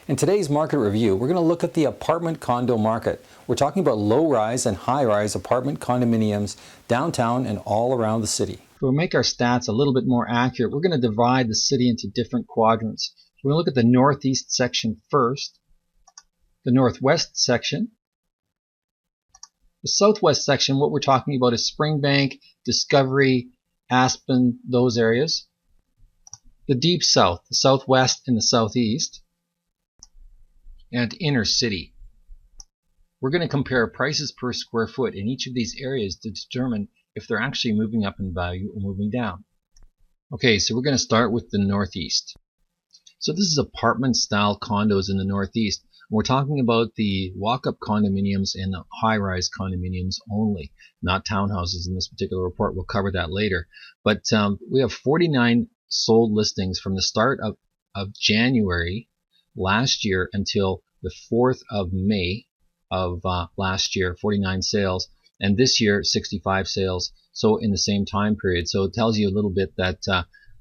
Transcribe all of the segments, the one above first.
In today's market review, we're going to look at the apartment condo market. We're talking about low-rise and high-rise apartment condominiums downtown and all around the city. To make our stats a little bit more accurate, we're going to divide the city into different quadrants. We're going to look at the northeast section first, the northwest section. The southwest section, what we're talking about is Springbank, Discovery, Aspen, those areas. The deep south, the southwest and the southeast. And inner city. We're going to compare prices per square foot in each of these areas to determine if they're actually moving up in value or moving down. Okay, so we're going to start with the northeast. So this is apartment style condos in the northeast. We're talking about the walk-up condominiums and the high-rise condominiums only, not townhouses in this particular report. We'll cover that later. But we have 49 sold listings from the start of January last year until the 4th of May of last year, 49 sales, and this year 65 sales, so in the same time period. So it tells you a little bit that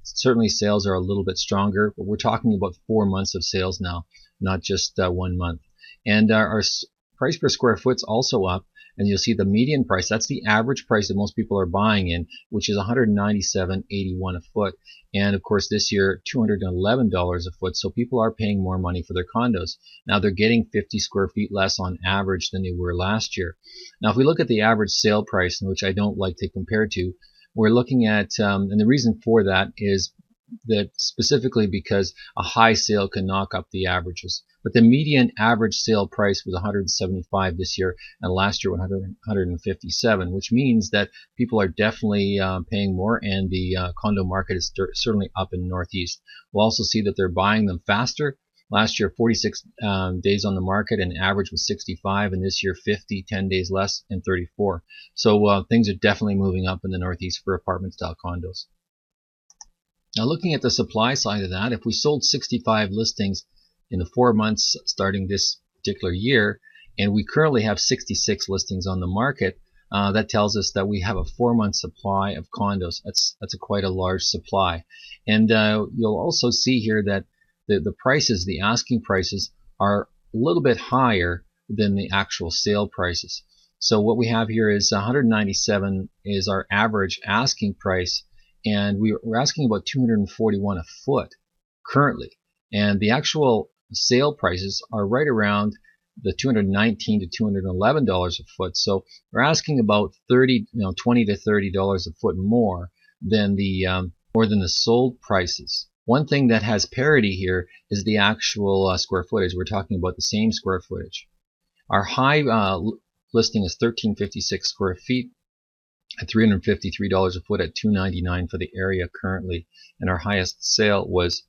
certainly sales are a little bit stronger, but we're talking about 4 months of sales now, not just 1 month. And our price per square foot's also up, and you'll see the median price, that's the average price that most people are buying in, which is $197.81 a foot. And of course this year $211 a foot, so people are paying more money for their condos. Now they're getting 50 square feet less on average than they were last year. Now if we look at the average sale price, which I don't like to compare to, we're looking at, and the reason for that is that specifically because a high sale can knock up the averages. But the median average sale price was $175 this year, and last year $157, which means that people are definitely paying more, and the condo market is certainly up in the Northeast. We'll also see that they're buying them faster. Last year 46 days on the market, and average was 65, and this year 50, 10 days less, and 34. So things are definitely moving up in the Northeast for apartment style condos. Now looking at the supply side of that, if we sold 65 listings in the 4 months starting this particular year, and we currently have 66 listings on the market, that tells us that we have a 4-month supply of condos. That's quite a large supply. And you'll also see here that the prices, the asking prices, are a little bit higher than the actual sale prices. So what we have here is 197 is our average asking price, and we're asking about $241 a foot currently, and the actual sale prices are right around the $219 to $211 a foot. So we're asking about $20 to $30 a foot more than the sold prices. One thing that has parity here is the actual square footage. We're talking about the same square footage. Our high listing is 1356 square feet at $353 a foot at $299 for the area currently, and our highest sale was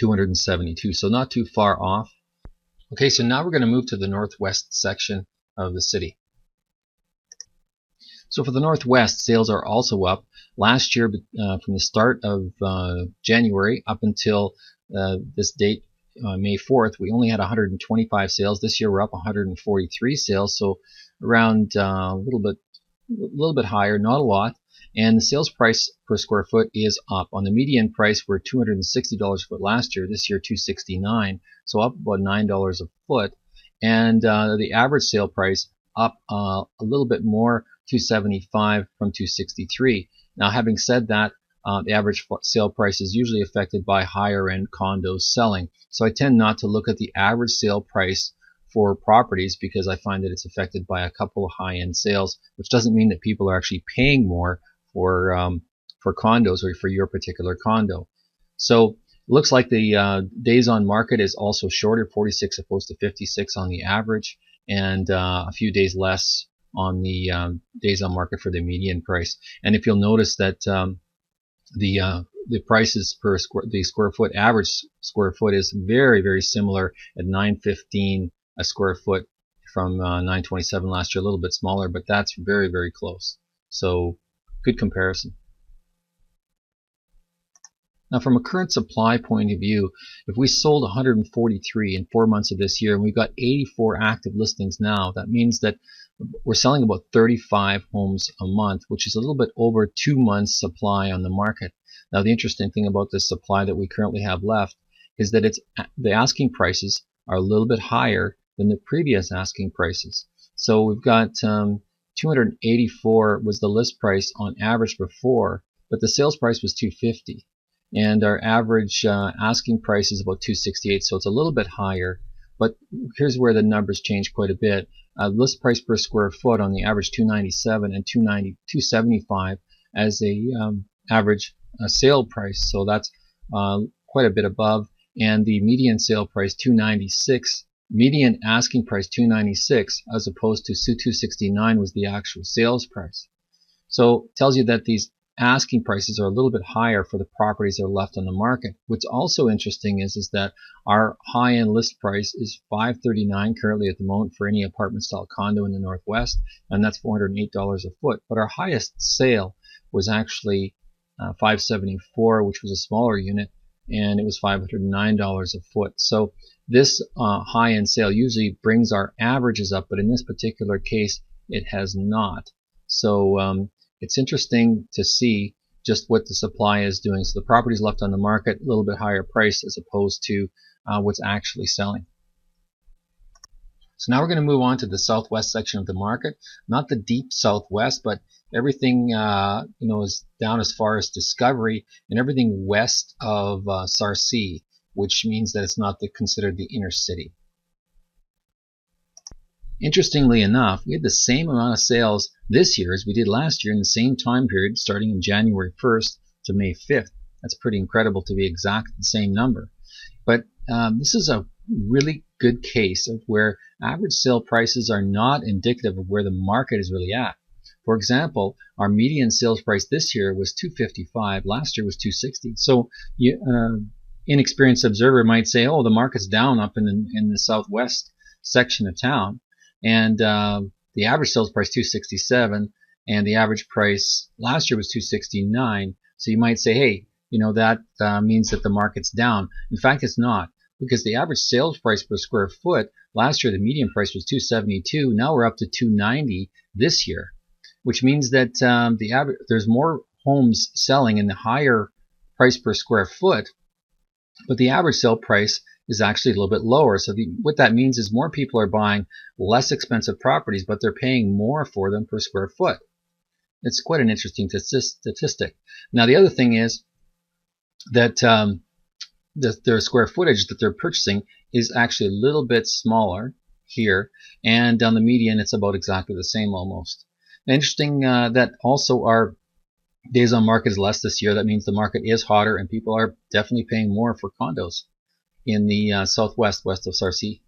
$272, so not too far off. Okay, so now we're going to move to the northwest section of the city. So for the northwest, sales are also up. Last year, from the start of January up until this date, May 4th, we only had 125 sales. This year we're up 143 sales, so around a little bit higher, not a lot. And the sales price per square foot is up. On the median price, we're $260 a foot last year. This year, $269, so up about $9 a foot. And the average sale price up a little bit more, $275 from $263. Now, having said that, the average sale price is usually affected by higher end condos selling. So I tend not to look at the average sale price for properties because I find that it's affected by a couple of high-end sales, which doesn't mean that people are actually paying more for condos or for your particular condo. So it looks like the days on market is also shorter, 46 opposed to 56 on the average, and a few days less on the days on market for the median price. And if you'll notice that the prices per square foot, average square foot, is very, very similar at $915 a square foot from $927 last year, a little bit smaller, but that's very, very close. So good comparison. Now from a current supply point of view, if we sold 143 in 4 months of this year and we've got 84 active listings now, that means that we're selling about 35 homes a month, which is a little bit over 2 months supply on the market. Now the interesting thing about this supply that we currently have left is that the asking prices are a little bit higher than the previous asking prices. So we've got 284 was the list price on average before, but the sales price was 250, and our average asking price is about 268, so it's a little bit higher. But here's where the numbers change quite a bit. List price per square foot on the average 297 and 275 as a average sale price, so that's quite a bit above. And the median sale price 296, median asking price 296, as opposed to 269 was the actual sales price. So it tells you that these asking prices are a little bit higher for the properties that are left on the market. What's also interesting is that our high-end list price is $539 currently at the moment for any apartment style condo in the Northwest, and that's $408 a foot. But our highest sale was actually $574, which was a smaller unit, and it was $509 a foot. So this high-end sale usually brings our averages up, but in this particular case, it has not. So it's interesting to see just what the supply is doing. So the properties left on the market, a little bit higher price as opposed to what's actually selling. So now we're going to move on to the southwest section of the market, not the deep southwest, but everything is down as far as Discovery and everything west of Sarcee, which means that it's not considered the inner city. Interestingly enough, we had the same amount of sales this year as we did last year in the same time period, starting in January 1st to May 5th. That's pretty incredible to be exact the same number. But this is a really good case of where average sale prices are not indicative of where the market is really at. For example, our median sales price this year was $255. Last year was $260. So inexperienced observer might say, oh, the market's down up in the southwest section of town. And the average sales price $267, and the average price last year was $269. So you might say, hey, that means that the market's down. In fact, it's not, because the average sales price per square foot last year, the median price was $272. Now we're up to $290 this year, which means that there's more homes selling in the higher price per square foot, but the average sale price is actually a little bit lower. So what that means is more people are buying less expensive properties, but they're paying more for them per square foot. It's quite an interesting statistic. Now, the other thing is that their square footage that they're purchasing is actually a little bit smaller here, and on the median, it's about exactly the same almost. Interesting that also our days on market is less this year. That means the market is hotter, and people are definitely paying more for condos in the southwest, west of Sarcee.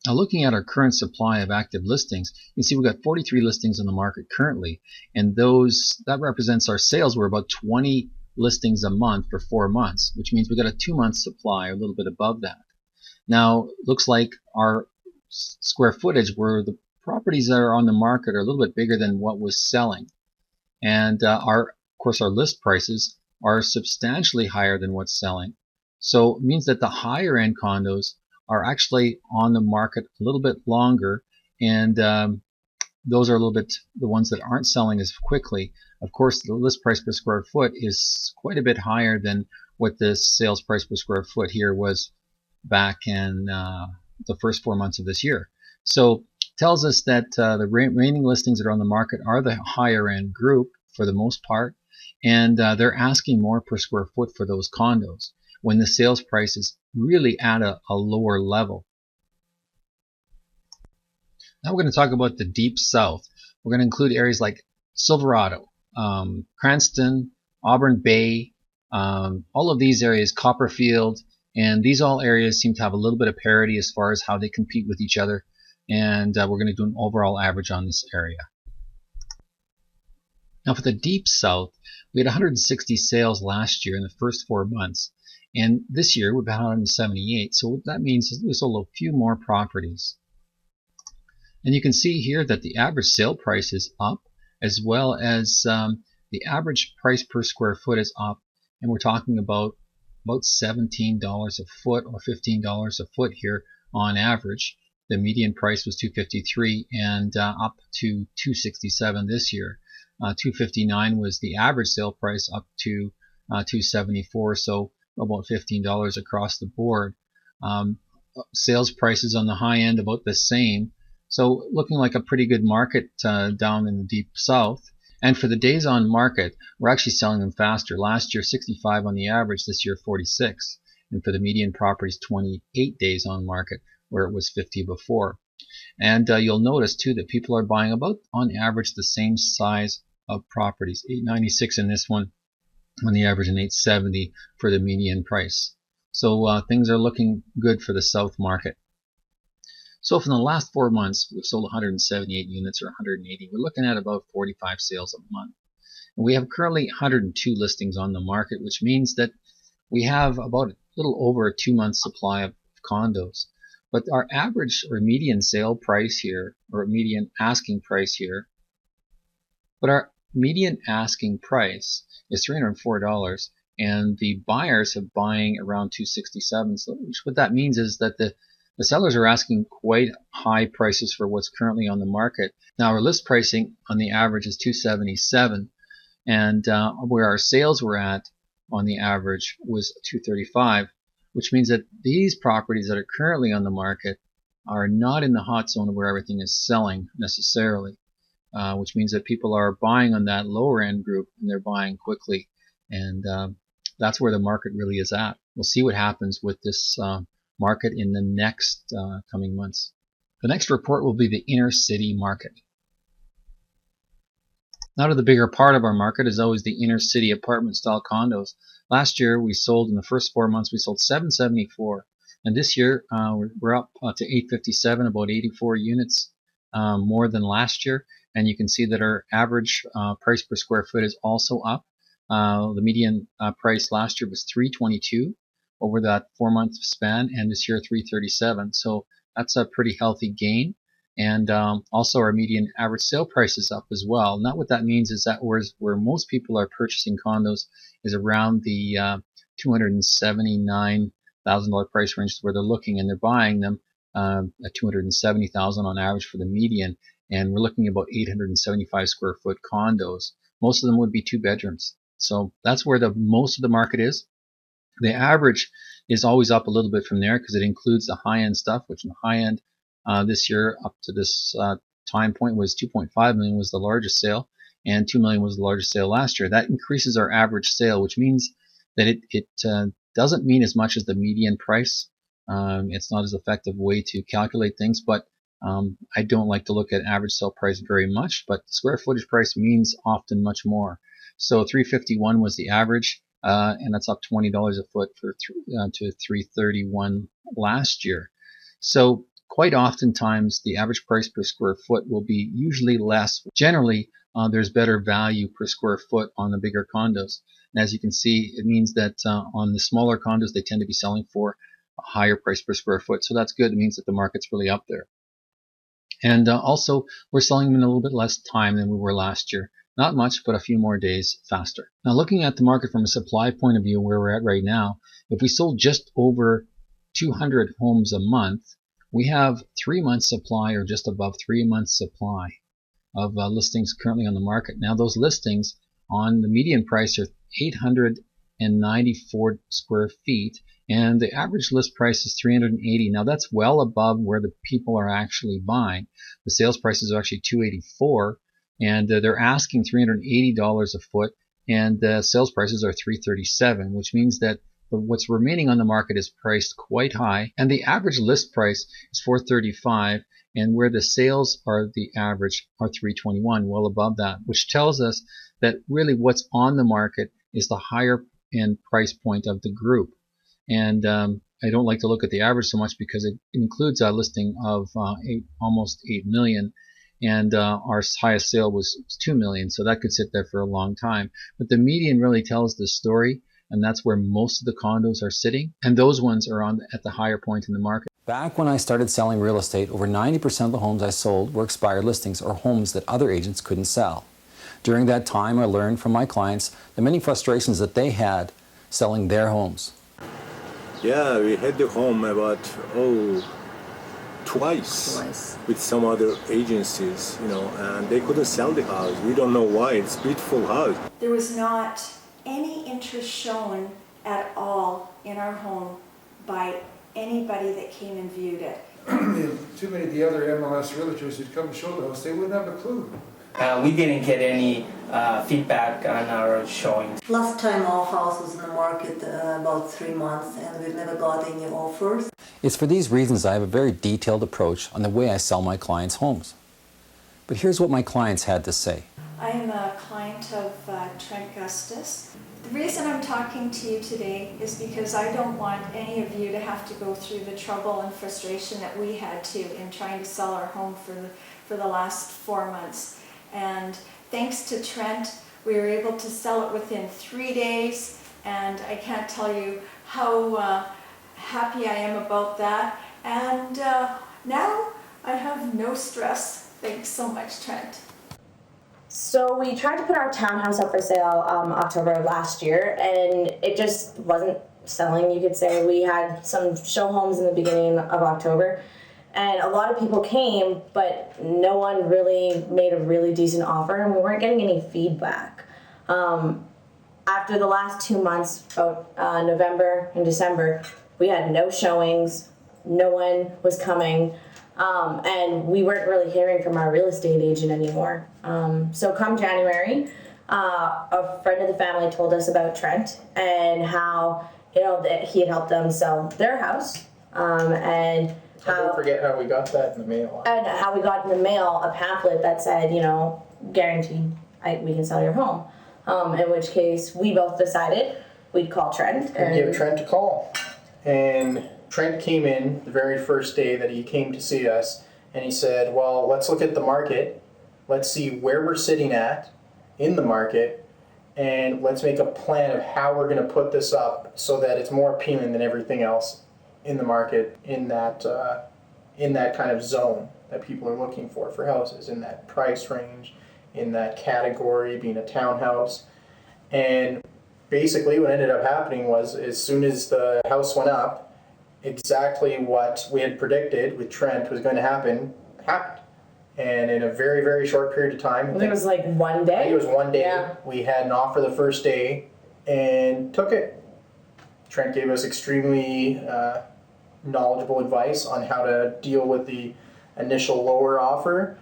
Now, looking at our current supply of active listings, you can see we've got 43 listings on the market currently, and that represents our sales. We're about 20 listings a month for 4 months, which means we've got a 2-month supply, a little bit above that. Now, it looks like our square footage, where the properties that are on the market are a little bit bigger than what was selling, and of course our list prices are substantially higher than what's selling. So it means that the higher end condos are actually on the market a little bit longer, and those are a little bit the ones that aren't selling as quickly. Of course, the list price per square foot is quite a bit higher than what the sales price per square foot here was back in the first 4 months of this year. So it tells us that the remaining listings that are on the market are the higher end group for the most part, and they're asking more per square foot for those condos when the sales price is really at a lower level. Now we're going to talk about the deep south. We're going to include areas like Silverado, Cranston, Auburn Bay, all of these areas, Copperfield, and these all areas seem to have a little bit of parity as far as how they compete with each other, and we're going to do an overall average on this area. Now for the deep south, we had 160 sales last year in the first 4 months, and this year we've had 178, so what that means is we sold a few more properties. And you can see here that the average sale price is up, as well as the average price per square foot is up, and we're talking about $17 a foot or $15 a foot here on average. The median price was $253 and up to $267 this year. $259 was the average sale price, up to 274, so about $15 across the board. Sales prices on the high end about the same. So looking like a pretty good market down in the deep south. And for the days on market, we're actually selling them faster. Last year, 65 on the average, this year, 46. And for the median properties, 28 days on market, where it was 50 before. And you'll notice too that people are buying about, on average, the same size of properties. 896 in this one on the average and 870 for the median price. So things are looking good for the south market. So for the last 4 months, we've sold 178 units or 180. We're looking at about 45 sales a month. And we have currently 102 listings on the market, which means that we have about a little over a 2-month supply of condos. But our average or median sale price here, or median asking price here, but our median asking price is $304, and the buyers have buying around $267. So what that means is that the sellers are asking quite high prices for what's currently on the market. Now our list pricing on the average is $277, and where our sales were at on the average was $235, which means that these properties that are currently on the market are not in the hot zone where everything is selling necessarily, which means that people are buying on that lower end group, and they're buying quickly, and that's where the market really is at. We'll see what happens with this market in the next coming months. The next report will be the inner city market. Now to the bigger part of our market is always the inner city apartment style condos. Last year we sold, in the first 4 months, we sold 774, and this year we're up to 857, about 84 units more than last year. And you can see that our average price per square foot is also up. The median price last year was $322 over that 4-month span, and this year $337. So that's a pretty healthy gain. And also our median average sale price is up as well. Now what that means is that where most people are purchasing condos is around the $279,000 price range where they're looking, and they're buying them at $270,000 on average for the median. And we're looking at about 875 square foot condos. Most of them would be 2 bedrooms. So that's where the most of the market is. The average is always up a little bit from there because it includes the high-end stuff, which in the high-end this year up to this time point was 2.5 million was the largest sale, and 2 million was the largest sale last year. That increases our average sale, which means that it doesn't mean as much as the median price. It's not as effective way to calculate things, but I don't like to look at average sale price very much, but square footage price means often much more. So 351 was the average, and that's up $20 a foot to 331 last year. So quite oftentimes the average price per square foot will be usually less. Generally, there's better value per square foot on the bigger condos. And as you can see, it means that on the smaller condos, they tend to be selling for a higher price per square foot. So that's good. It means that the market's really up there. And also, we're selling them in a little bit less time than we were last year. Not much, but a few more days faster. Now, looking at the market from a supply point of view, where we're at right now, if we sold just over 200 homes a month, we have 3 months supply, or just above 3 months supply of listings currently on the market. Now, those listings on the median price are 894 square feet, and the average list price is 380. Now that's well above where the people are actually buying. The sales prices are actually 284, and they're asking $380 a foot, and the sales prices are 337, which means that what's remaining on the market is priced quite high, and the average list price is 435, and where the sales are the average are 321, well above that, which tells us that really what's on the market is the higher end price point of the group. And I don't like to look at the average so much because it includes a listing of almost 8 million, and our highest sale was 2 million, so that could sit there for a long time. But the median really tells the story, and that's where most of the condos are sitting, and those ones are at the higher point in the market. Back when I started selling real estate, over 90% of the homes I sold were expired listings or homes that other agents couldn't sell. During that time, I learned from my clients the many frustrations that they had selling their homes. Yeah, we had the home about twice with some other agencies, and they couldn't sell the house. We don't know why. It's a beautiful house. There was not any interest shown at all in our home by anybody that came and viewed it. Too many of the other MLS realtors who'd come and show the house, they wouldn't have a clue. We didn't get any feedback on our showings. Last time our house was in the market about 3 months and we've never got any offers. It's for these reasons I have a very detailed approach on the way I sell my clients' homes. But here's what my clients had to say. I'm a client of Trent Gustus. The reason I'm talking to you today is because I don't want any of you to have to go through the trouble and frustration that we had to in trying to sell our home for the last 4 months. And thanks to Trent, we were able to sell it within 3 days, and I can't tell you how happy I am about that. And now I have no stress. Thanks so much, Trent. So we tried to put our townhouse up for sale October of last year, and it just wasn't selling, you could say. We had some show homes in the beginning of October, and a lot of people came, but no one really made a really decent offer, and we weren't getting any feedback. After the last 2 months, about November and December, we had no showings, no one was coming, and we weren't really hearing from our real estate agent anymore. So come January, a friend of the family told us about Trent and how, that he had helped them sell their house, and don't forget how we got that in the mail. And how we got in the mail a pamphlet that said, guaranteed we can sell your home. In which case we both decided we'd call Trent. And give Trent a call. And Trent came in the very first day that he came to see us, and he said, well, let's look at the market. Let's see where we're sitting at in the market, and let's make a plan of how we're going to put this up so that it's more appealing than everything else in the market, in that kind of zone that people are looking for houses, in that price range, in that category, being a townhouse. And basically what ended up happening was, as soon as the house went up, exactly what we had predicted with Trent was going to happen, happened. And in a very, very short period of time, I think it was like 1 day. I think it was 1 day. Yeah. We had an offer the first day and took it. Trent gave us extremely knowledgeable advice on how to deal with the initial lower offer,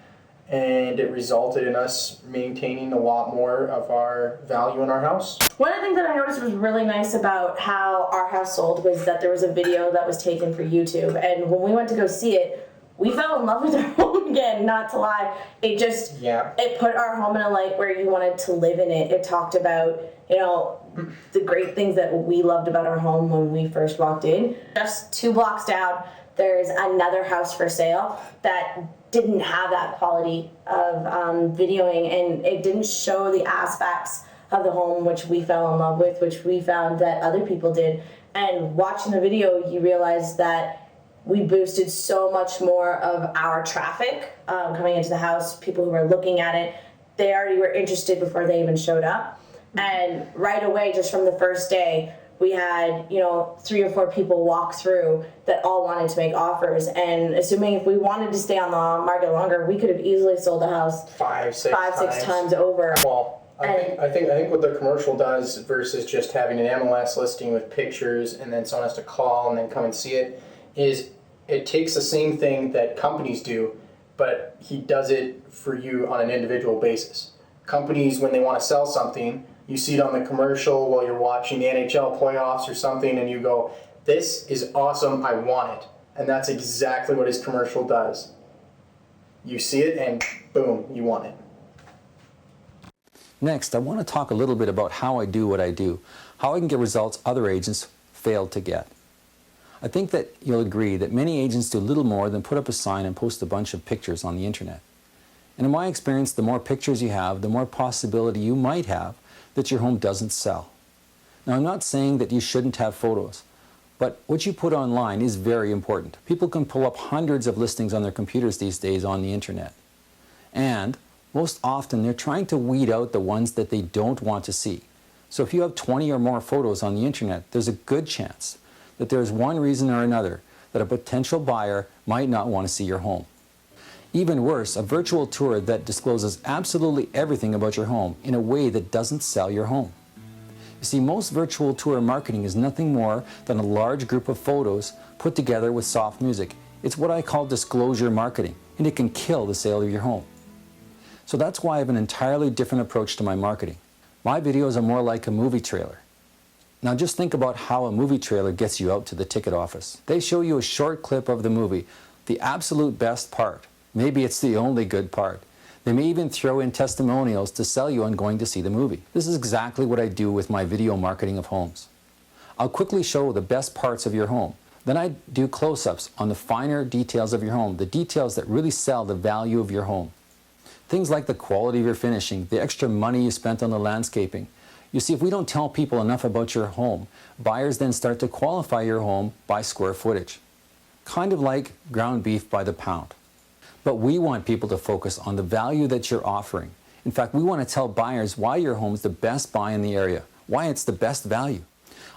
and it resulted in us maintaining a lot more of our value in our house. One of the things that I noticed was really nice about how our house sold was that there was a video that was taken for YouTube, and when we went to go see it, we fell in love with our home again, not to lie. It just, It put our home in a light where you wanted to live in it. It talked about, the great things that we loved about our home when we first walked in. Just 2 blocks down, there's another house for sale that didn't have that quality of videoing, and it didn't show the aspects of the home which we fell in love with, which we found that other people did. And watching the video, you realize that we boosted so much more of our traffic coming into the house. People who were looking at it, they already were interested before they even showed up. And right away, just from the first day, we had 3 or 4 people walk through that all wanted to make offers. And assuming if we wanted to stay on the market longer, we could have easily sold the house 5-6 times over. Well, I think what the commercial does versus just having an MLS listing with pictures and then someone has to call and then come and see it is it takes the same thing that companies do, but he does it for you on an individual basis. Companies, when they want to sell something, you see it on the commercial while you're watching the NHL playoffs or something, and you go, this is awesome, I want it. And that's exactly what his commercial does. You see it and boom, you want it. Next, I want to talk a little bit about how I do what I do, how I can get results other agents failed to get. I think that you'll agree that many agents do little more than put up a sign and post a bunch of pictures on the internet. And in my experience, the more pictures you have, the more possibility you might have that your home doesn't sell. Now, I'm not saying that you shouldn't have photos, but what you put online is very important. People can pull up hundreds of listings on their computers these days on the internet. And most often, they're trying to weed out the ones that they don't want to see. So if you have 20 or more photos on the internet, there's a good chance that there's one reason or another that a potential buyer might not want to see your home. Even worse, a virtual tour that discloses absolutely everything about your home in a way that doesn't sell your home. You see, most virtual tour marketing is nothing more than a large group of photos put together with soft music. It's what I call disclosure marketing, and it can kill the sale of your home. So that's why I have an entirely different approach to my marketing. My videos are more like a movie trailer. Now just think about how a movie trailer gets you out to the ticket office. They show you a short clip of the movie, the absolute best part. Maybe it's the only good part. They may even throw in testimonials to sell you on going to see the movie. This is exactly what I do with my video marketing of homes. I'll quickly show the best parts of your home. Then I do close-ups on the finer details of your home, the details that really sell the value of your home. Things like the quality of your finishing, the extra money you spent on the landscaping. You see, if we don't tell people enough about your home, buyers then start to qualify your home by square footage. Kind of like ground beef by the pound. But we want people to focus on the value that you're offering. In fact, we want to tell buyers why your home is the best buy in the area, why it's the best value.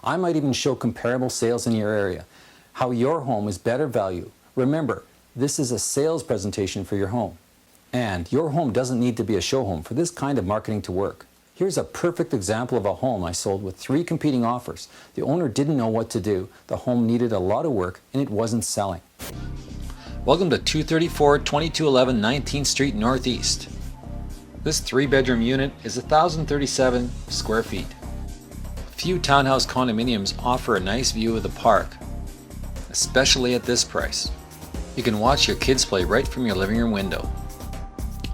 I might even show comparable sales in your area, how your home is better value. Remember, this is a sales presentation for your home. And your home doesn't need to be a show home for this kind of marketing to work. Here's a perfect example of a home I sold with 3 competing offers. The owner didn't know what to do. The home needed a lot of work and it wasn't selling. Welcome to 234 2211 19th Street Northeast. This 3-bedroom unit is 1,037 square feet. Few townhouse condominiums offer a nice view of the park, especially at this price. You can watch your kids play right from your living room window.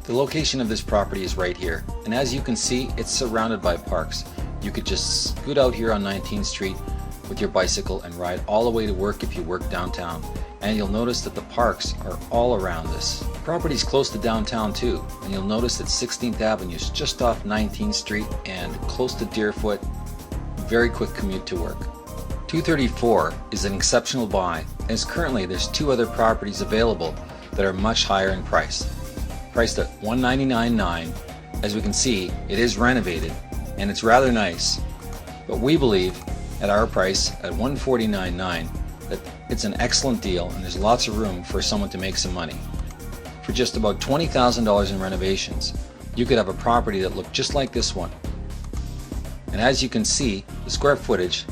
The location of this property is right here, and as you can see, it's surrounded by parks. You could just scoot out here on 19th Street with your bicycle and ride all the way to work if you work downtown. And you'll notice that the parks are all around this. The property is close to downtown too, and you'll notice that 16th Avenue is just off 19th Street and close to Deerfoot. Very quick commute to work. 234 is an exceptional buy, as currently there's 2 other properties available that are much higher in price. Priced at $199.9. As we can see, it is renovated and it's rather nice, but we believe at our price at $149.9 that it's an excellent deal and there's lots of room for someone to make some money. For just about $20,000 in renovations, you could have a property that looked just like this one. And as you can see, the square footage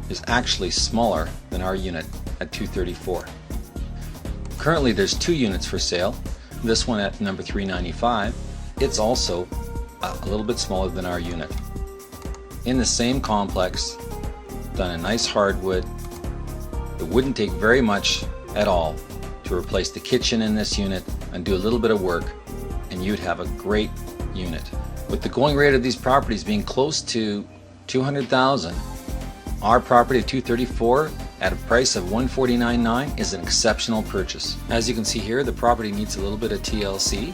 is actually smaller than our unit at 234. Currently there's 2 units for sale. This one at number 395, it's also a little bit smaller than our unit. In the same complex, done in nice hardwood. It wouldn't take very much at all to replace the kitchen in this unit and do a little bit of work, and you'd have a great unit. With the going rate of these properties being close to $200,000, our property at 234 at a price of $149.9 is an exceptional purchase. As you can see here, the property needs a little bit of TLC,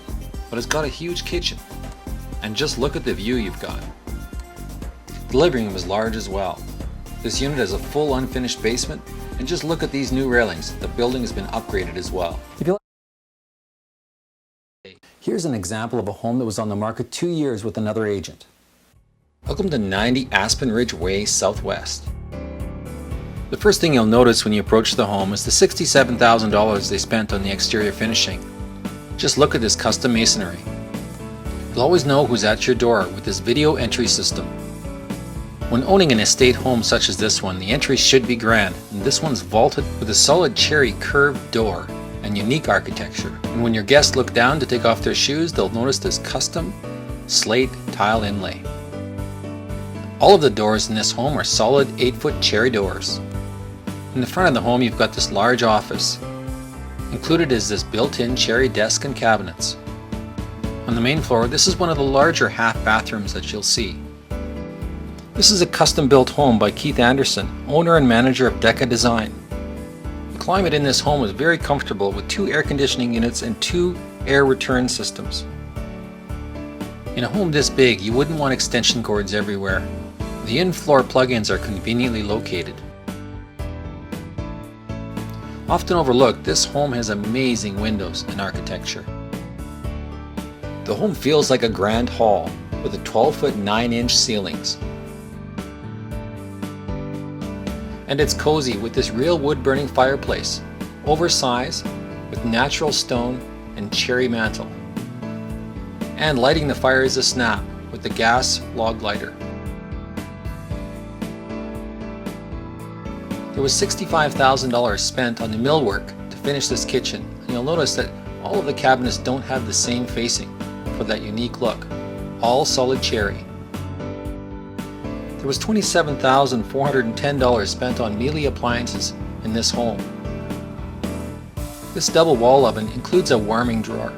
but it's got a huge kitchen. And just look at the view you've got. The living room is large as well. This unit has a full unfinished basement, and just look at these new railings. The building has been upgraded as well. Here's an example of a home that was on the market 2 years with another agent. Welcome to 90 Aspen Ridge Way Southwest. The first thing you'll notice when you approach the home is the $67,000 they spent on the exterior finishing. Just look at this custom masonry. You'll always know who's at your door with this video entry system. When owning an estate home such as this one, the entry should be grand, and this one's vaulted with a solid cherry curved door and unique architecture. And when your guests look down to take off their shoes, they'll notice this custom slate tile inlay. All of the doors in this home are solid 8-foot cherry doors. In the front of the home, you've got this large office. Included is this built-in cherry desk and cabinets. On the main floor, this is one of the larger half bathrooms that you'll see. This is a custom-built home by Keith Anderson, owner and manager of Deca Design. The climate in this home is very comfortable with 2 air conditioning units and 2 air return systems. In a home this big, you wouldn't want extension cords everywhere. The in-floor plug-ins are conveniently located. Often overlooked, this home has amazing windows and architecture. The home feels like a grand hall with a 12-foot 9-inch ceilings. And it's cozy with this real wood-burning fireplace, oversized with natural stone and cherry mantle. And lighting the fire is a snap with the gas log lighter. There was $65,000 spent on the millwork to finish this kitchen, and you'll notice that all of the cabinets don't have the same facing for that unique look, all solid cherry. There was $27,410 spent on Miele appliances in this home. This double wall oven includes a warming drawer.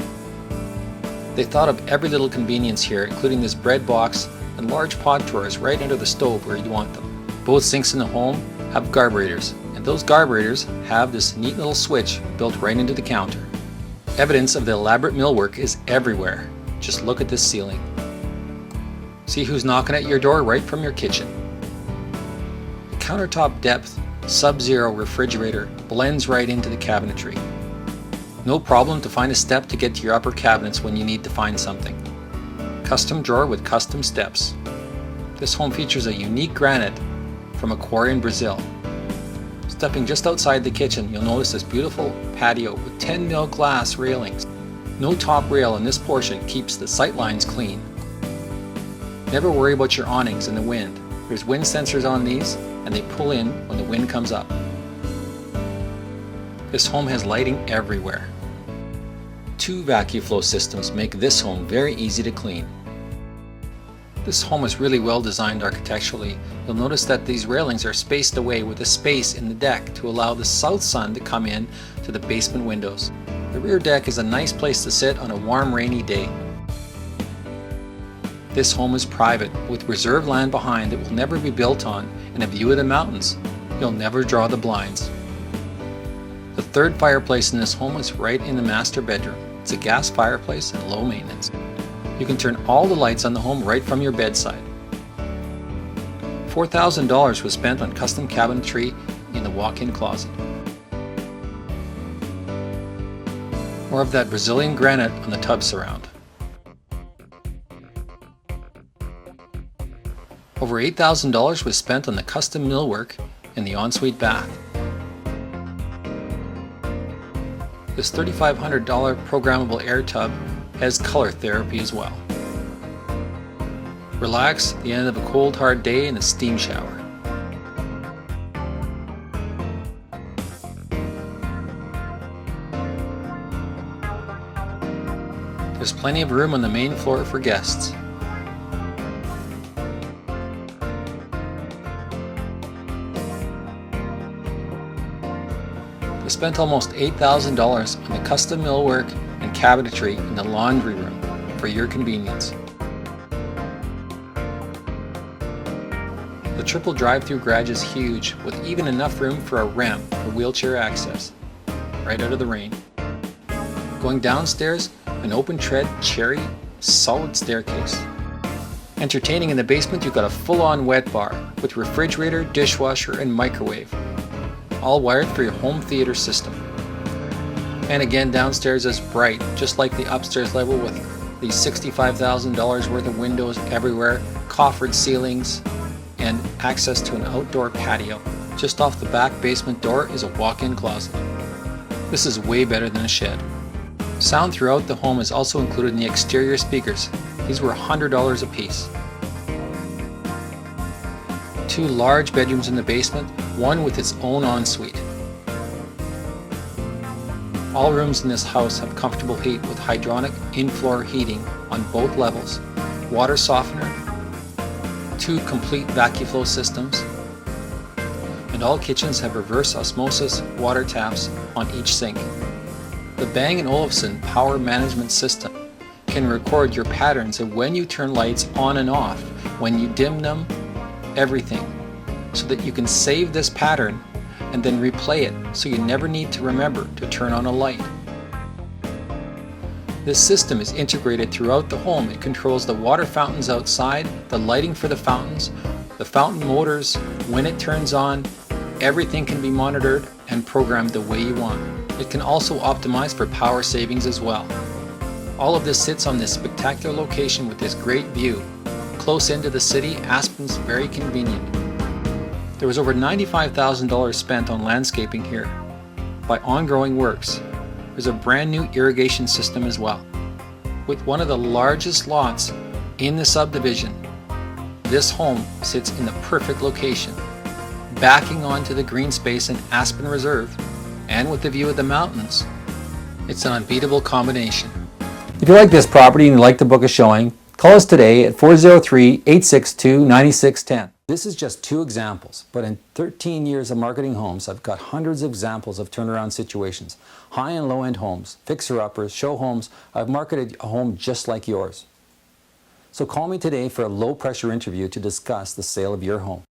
They thought of every little convenience here, including this bread box and large pot drawers right under the stove where you'd want them. Both sinks in the home have carburetors, and those carburetors have this neat little switch built right into the counter. Evidence of the elaborate millwork is everywhere. Just look at this ceiling. See who's knocking at your door right from your kitchen. The countertop depth Sub-Zero refrigerator blends right into the cabinetry. No problem to find a step to get to your upper cabinets when you need to find something. Custom drawer with custom steps. This home features a unique granite from a quarry in Brazil. Stepping just outside the kitchen, you'll notice this beautiful patio with 10 mil glass railings. No top rail in this portion keeps the sight lines clean. Never worry about your awnings and the wind. There's wind sensors on these, and they pull in when the wind comes up. This home has lighting everywhere. 2 vacuum flow systems make this home very easy to clean. This home is really well designed architecturally. You'll notice that these railings are spaced away with a space in the deck to allow the south sun to come in to the basement windows. The rear deck is a nice place to sit on a warm, rainy day. This home is private, with reserved land behind that will never be built on and a view of the mountains. You'll never draw the blinds. The third fireplace in this home is right in the master bedroom. It's a gas fireplace and low maintenance. You can turn all the lights on the home right from your bedside. $4,000 was spent on custom cabinetry in the walk-in closet. More of that Brazilian granite on the tub surround. Over $8,000 was spent on the custom millwork in the ensuite bath. This $3,500 programmable air tub has color therapy as well. Relax at the end of a cold, hard day in a steam shower. There's plenty of room on the main floor for guests. They spent almost $8,000 on the custom millwork and cabinetry in the laundry room for your convenience. The triple drive-through garage is huge, with even enough room for a ramp for wheelchair access, right out of the rain. Going downstairs, an open tread, cherry, solid staircase. Entertaining in the basement, you've got a full-on wet bar with refrigerator, dishwasher, and microwave, all wired for your home theater system. And again, downstairs is bright, just like the upstairs level, with these $65,000 worth of windows everywhere, coffered ceilings, and access to an outdoor patio. Just off the back basement door is a walk-in closet. This is way better than a shed. Sound throughout the home is also included in the exterior speakers. These were $100 a piece. 2 large bedrooms in the basement, one with its own ensuite. All rooms in this house have comfortable heat with hydronic in-floor heating on both levels, water softener, 2 complete vacuum flow systems, and all kitchens have reverse osmosis water taps on each sink. The Bang & Olufsen power management system can record your patterns of when you turn lights on and off, when you dim them, everything, so that you can save this pattern and then replay it so you never need to remember to turn on a light. This system is integrated throughout the home. It controls the water fountains outside, the lighting for the fountains, the fountain motors, when it turns on. Everything can be monitored and programmed the way you want. It can also optimize for power savings as well. All of this sits on this spectacular location with this great view. Close into the city, Aspen's very convenient. There was over $95,000 spent on landscaping here by Ongoing Works. There's a brand new irrigation system as well. With one of the largest lots in the subdivision, this home sits in the perfect location. backing onto the green space in Aspen Reserve, and with the view of the mountains, it's an unbeatable combination. If you like this property and you'd like to book a showing, call us today at 403-862-9610. This is just 2 examples, but in 13 years of marketing homes, I've got hundreds of examples of turnaround situations. High and low-end homes, fixer-uppers, show homes. I've marketed a home just like yours. So call me today for a low-pressure interview to discuss the sale of your home.